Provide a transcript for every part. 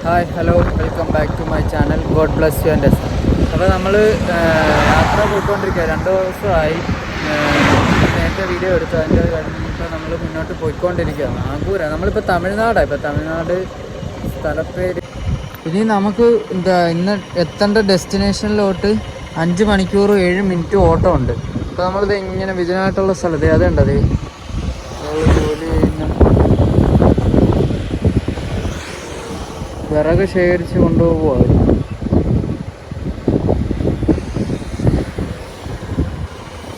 Hi hello welcome back to my channel God bless you and S. അപ്പോൾ നമ്മൾ യാത്ര പോയിക്കൊണ്ടിരിക്കുക 2 ദിവസമായി. നേരത്തെ വീഡിയോ എടുത്തു, അതിൻ്റെ കഴിഞ്ഞിപ്പോൾ നമ്മൾ മുന്നോട്ട് പോയിക്കൊണ്ടിരിക്കുകയാണ്. നാഗൂര നമ്മളിപ്പോൾ തമിഴ്നാടാണ്. ഇപ്പോൾ തമിഴ്നാട് സ്ഥലപ്പേര്. ഇനി നമുക്ക് ഇന്ന് എത്തേണ്ട ഡെസ്റ്റിനേഷനിലോട്ട് 5 മണിക്കൂർ 7 മിനിറ്റ് ഓട്ടം ഉണ്ട്. അപ്പോൾ നമ്മളിത് ഇങ്ങനെ വിജയനായിട്ടുള്ള സ്ഥലത്ത് അതുണ്ടത് ജോലി ചെയ്യുന്ന വിറക് ശേഖരിച്ച് കൊണ്ടുപോകുമായിരുന്നു.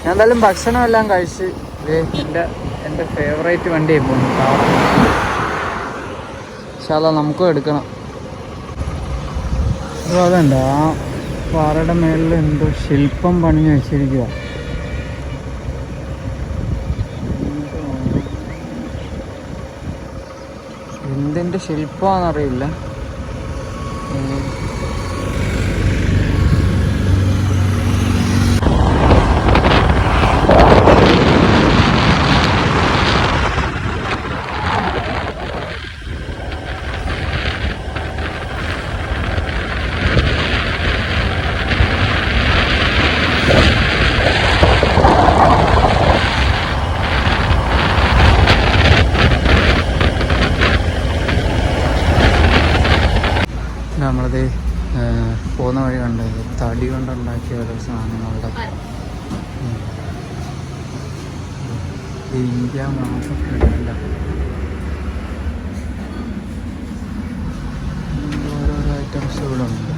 ഞാൻ എന്തായാലും ഭക്ഷണമെല്ലാം കഴിച്ച് എൻ്റെ ഫേവറേറ്റ് വണ്ടി പോകുന്നു. പക്ഷെ അതാ നമുക്കും എടുക്കണം. അപ്പോൾ അതുണ്ട്, ആ പാറയുടെ മേളിൽ എന്തോ ശില്പം പണിഞ്ഞ് വെച്ചിരിക്കുക. എന്തിൻ്റെ ശില്പമാണെന്നറിയില്ല. നമ്മളത് പോകുന്ന വഴി കണ്ടത് തടി കൊണ്ടുണ്ടാക്കിയ ഓരോ സാധനങ്ങളുടെ ഇന്ത്യ മാസത്തിലല്ല ഓരോരോ ഐറ്റംസ് ഇവിടെ ഉണ്ട്.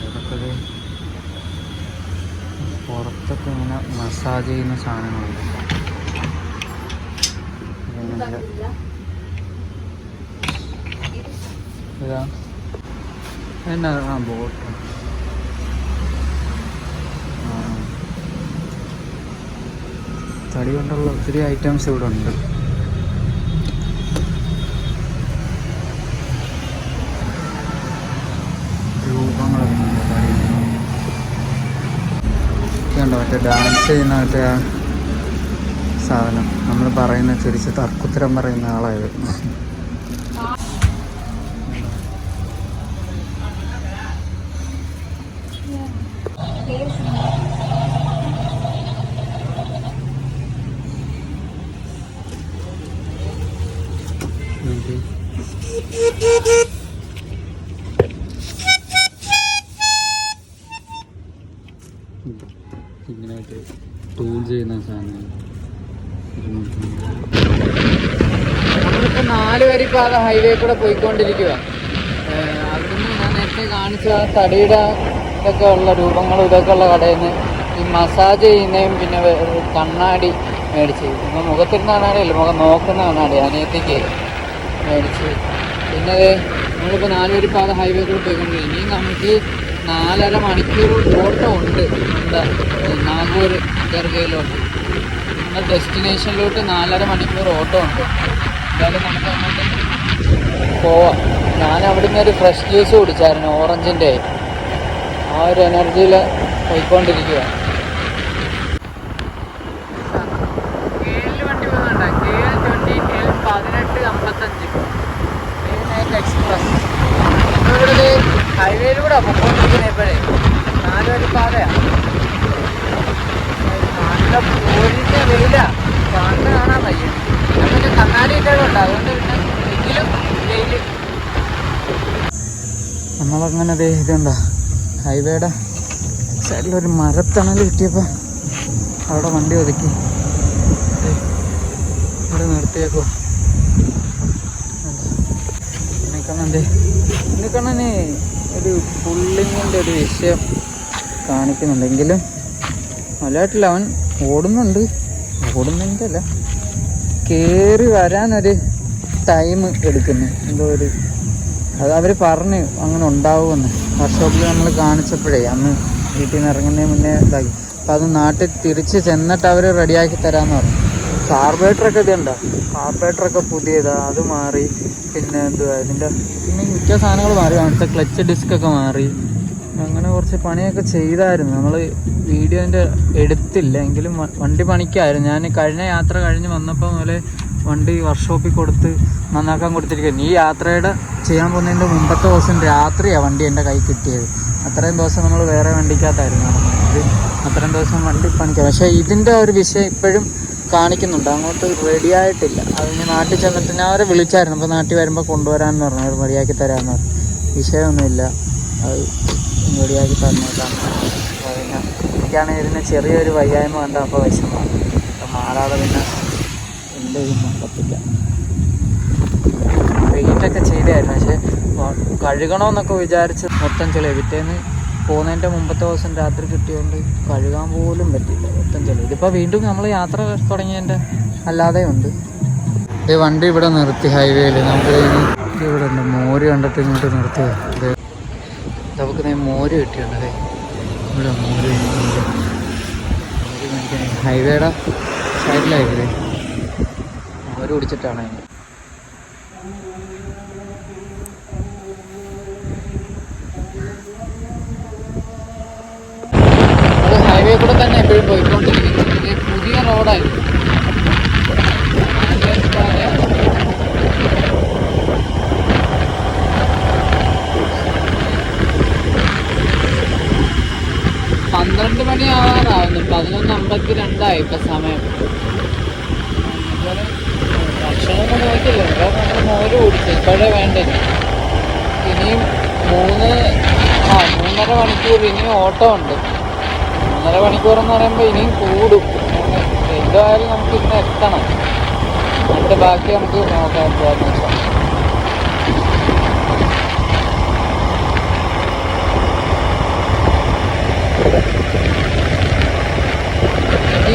ഇതൊക്കെ പുറത്തൊക്കെ ഇങ്ങനെ മസാജ് ചെയ്യുന്ന സാധനങ്ങളുണ്ട്. എന്നാ ബോട്ട് തടി കൊണ്ടുള്ള ഒത്തിരി ഐറ്റംസ് ഇവിടെ ഉണ്ട്. രൂപങ്ങളൊക്കെ കണ്ടോ, മറ്റേ ഡാൻസ് ചെയ്യുന്ന മറ്റേ ആ സാധനം നമ്മൾ പറയുന്ന തിരിച്ച് തർക്കുത്തരം പറയുന്ന ആളായിരുന്നു. ഇങ്ങനെയായിട്ട് ടൂൾ ചെയ്യുന്ന സാധനം. നമ്മളിപ്പോൾ 4 വരിപ്പാത ഹൈവേ കൂടെ പോയിക്കൊണ്ടിരിക്കുക. അവിടുന്ന് ഞാൻ നേരത്തെ കാണിച്ച ആ തടിയുടെ ഇതൊക്കെ ഉള്ള രൂപങ്ങളും ഇതൊക്കെ ഉള്ള കടയിൽ നിന്ന് ഈ മസാജ് ചെയ്യുന്നതും പിന്നെ കണ്ണാടി മേടിച്ച്, ഇപ്പോൾ മുഖത്തിരുന്ന കണ്ണാടിയല്ല, മുഖം നോക്കുന്ന കണ്ണാടി അനിയത്തിക്ക് മേടിച്ച്. പിന്നെ നമ്മളിപ്പോൾ 4 വരിപ്പാത ഹൈവേ കൂടെ പോയിക്കൊണ്ടിരിക്കുക. ഇനിയും നമുക്ക് 4.5 മണിക്കൂർ ഓട്ടം ഉണ്ട്. എന്താ നാഗൂർ ദർഗയിലോട്ട് നമ്മുടെ ഡെസ്റ്റിനേഷനിലോട്ട് 4.5 മണിക്കൂർ ഓട്ടം ഉണ്ട്. എന്തായാലും നമുക്ക് അങ്ങോട്ട് പോവാം. ഞാൻ അവിടുന്ന് ഒരു ഫ്രഷ് ജ്യൂസ് കുടിച്ചായിരുന്നു, ഓറഞ്ചിൻ്റെ. ആ ഒരു എനർജിയിൽ പോയിക്കൊണ്ടിരിക്കുക. വണ്ടി പോകുന്നുണ്ട്, KL 1855 എക്സ്പ്രസ്. ഇവിടെ ഹൈവേയിലൂടെ പൊക്കോണ്ടിരിക്കുന്നത്. ഇപ്പോഴേ 4 വരിപ്പാതയാണ്. നല്ല പോരിൻ്റെ വെയില കണ്ണ് കാണാൻ വയ്യ. നമുക്ക് കണ്ണാടിയൊക്കെ ഉണ്ട്, അതുകൊണ്ട് പിന്നെ എങ്കിലും വെയിൽ. നമ്മളങ്ങനെ ഇതുണ്ടോ ഹൈവേയുടെ സൈഡിലൊരു മരത്തണൽ കിട്ടിയപ്പോൾ അവിടെ വണ്ടി ഒതുക്കി ഇവിടെ നിർത്തിയേക്കോ. ഇന്നിക്കണ്ണന് ഒരു പുള്ളിങ്ങിൻ്റെ ഒരു വിഷയം കാണിക്കുന്നുണ്ടെങ്കിലും നല്ലതായിട്ടില്ല. അവൻ ഓടുന്നതിൻ്റെ അല്ല, കയറി വരാനൊരു ടൈം എടുക്കുന്നു. എന്തോ ഒരു അത് അവർ പറഞ്ഞ് അങ്ങനെ ഉണ്ടാവുമെന്ന് വർക്ക്ഷോപ്പിൽ നമ്മൾ കാണിച്ചപ്പോഴേ അന്ന് വീട്ടിൽ നിന്ന് ഇറങ്ങുന്നതിന് മുന്നേ ഇതാക്കി. അപ്പം അത് നാട്ടിൽ തിരിച്ച് ചെന്നിട്ട് അവർ റെഡിയാക്കി തരാമെന്ന് പറഞ്ഞു. കാർബറേറ്ററൊക്കെ ഇതുണ്ടോ, കാർബറേറ്ററൊക്കെ പുതിയതാണ്, അത് മാറി. പിന്നെ എന്തുവാ ഇതിൻ്റെ പിന്നെ മിക്ക സാധനങ്ങൾ മാറി. അവിടുത്തെ ക്ലച്ച് ഡിസ്കൊക്കെ മാറി. അങ്ങനെ കുറച്ച് പണിയൊക്കെ ചെയ്തായിരുന്നു. നമ്മൾ വീഡിയോൻ്റെ എടുത്തില്ല, എങ്കിലും വണ്ടി പണിക്കായിരുന്നു. ഞാൻ കഴിഞ്ഞ യാത്ര കഴിഞ്ഞ് വന്നപ്പോൾ മുതൽ വണ്ടി വർക്ക്ഷോപ്പിൽ കൊടുത്ത് നന്നാക്കാൻ കൊടുത്തിരിക്കുന്നു. ഈ യാത്രയുടെ ചെയ്യാൻ പോകുന്നതിൻ്റെ മുമ്പത്തെ ദിവസം രാത്രിയാണ് വണ്ടി എൻ്റെ കൈ കിട്ടിയത്. അത്രയും ദിവസം നമ്മൾ വേറെ വണ്ടിക്കകത്തായിരുന്നു നടന്നത്. അത്രയും ദിവസം വണ്ടി പണിക്കാം. പക്ഷേ ഇതിൻ്റെ ഒരു വിഷയം ഇപ്പോഴും കാണിക്കുന്നുണ്ട്, അങ്ങോട്ട് റെഡി ആയിട്ടില്ല. അതിന് നാട്ടിൽ ചെന്നിട്ട് ഞാൻ അവരെ വിളിച്ചായിരുന്നു. അപ്പോൾ നാട്ടിൽ വരുമ്പോൾ കൊണ്ടുവരാമെന്ന് പറഞ്ഞു, അവർ റെഡിയാക്കി തരാമെന്ന് പറഞ്ഞു. വിഷയമൊന്നുമില്ല, അത് റെഡിയാക്കി തന്നേക്കാണ്. പിന്നെ എനിക്കാണെങ്കിൽ ഇതിന് ചെറിയൊരു വയ്യായ്മ കണ്ട അപ്പോൾ വിഷമമാണ്. അപ്പം മാറാതെ പിന്നെ എന്ത് പറ്റില്ല. പെയിൻ്റൊക്കെ ചെയ്തായിരുന്നു, പക്ഷേ കഴുകണമെന്നൊക്കെ വിചാരിച്ച് മൊത്തം ചെളി. പിറ്റേന്ന് പോകുന്നതിൻ്റെ മുമ്പത്തെ ദിവസം രാത്രി കിട്ടിയതുകൊണ്ട് കഴുകാൻ പോലും പറ്റില്ല, മൊത്തം ചെളി. ഇതിപ്പോൾ വീണ്ടും നമ്മൾ യാത്ര തുടങ്ങിയതിൻ്റെ അല്ലാതെ ഉണ്ട്. ഇത് വണ്ടി ഇവിടെ നിർത്തി ഹൈവേയിൽ. നമുക്ക് ഇവിടെ ഉണ്ട് മോര് കണ്ടിട്ട് ഇങ്ങോട്ട് നിർത്തിയത്. ഇത് നമുക്ക് മോര് കിട്ടിയുണ്ട്. ഇവിടെ മോര് മേടിക്കാൻ ഹൈവേയുടെ സൈഡിലായില്ലേ, മോര് കുടിച്ചിട്ടാണ്. ഹൈവേ കൂടെ തന്നെ എപ്പോഴും പോയിക്കൊണ്ടിരിക്കുന്നത്. പുതിയ റോഡായിരുന്നു. പന്ത്രണ്ട് മണി ആവാറാവുന്നു. 11:52 ഇപ്പം സമയം. ഭക്ഷണമൊന്നും നോക്കില്ല, ഇവിടെ നമ്മൾ മോര് കുടിച്ചു. ഇപ്പോഴേ വേണ്ട, ഇനിയും 3.5 മണിക്കൂർ ഇനിയും ഓട്ടം ഉണ്ട്. 1.5 മണിക്കൂറെന്ന് പറയുമ്പോൾ ഇനിയും കൂടും. എന്തായാലും നമുക്ക് ഇന്ന് എത്തണം. അതിൻ്റെ ബാക്കി നമുക്ക് നോക്കാം എന്താണെന്ന് വെച്ചാൽ.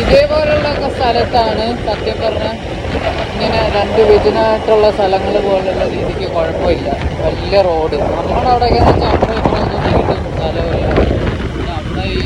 ഇതേപോലുള്ളൊക്കെ സ്ഥലത്താണ് സത്യം പറഞ്ഞാൽ ഇങ്ങനെ 2 വിധനായിട്ടുള്ള സ്ഥലങ്ങൾ പോലുള്ള രീതിക്ക് കുഴപ്പമില്ല. വലിയ റോഡ് നമ്മുടെ അവിടെയൊക്കെ വെച്ചാൽ അവിടെ ഇങ്ങനെയൊന്നും നീട്ടും സ്ഥലമില്ല. അവിടെ ഈ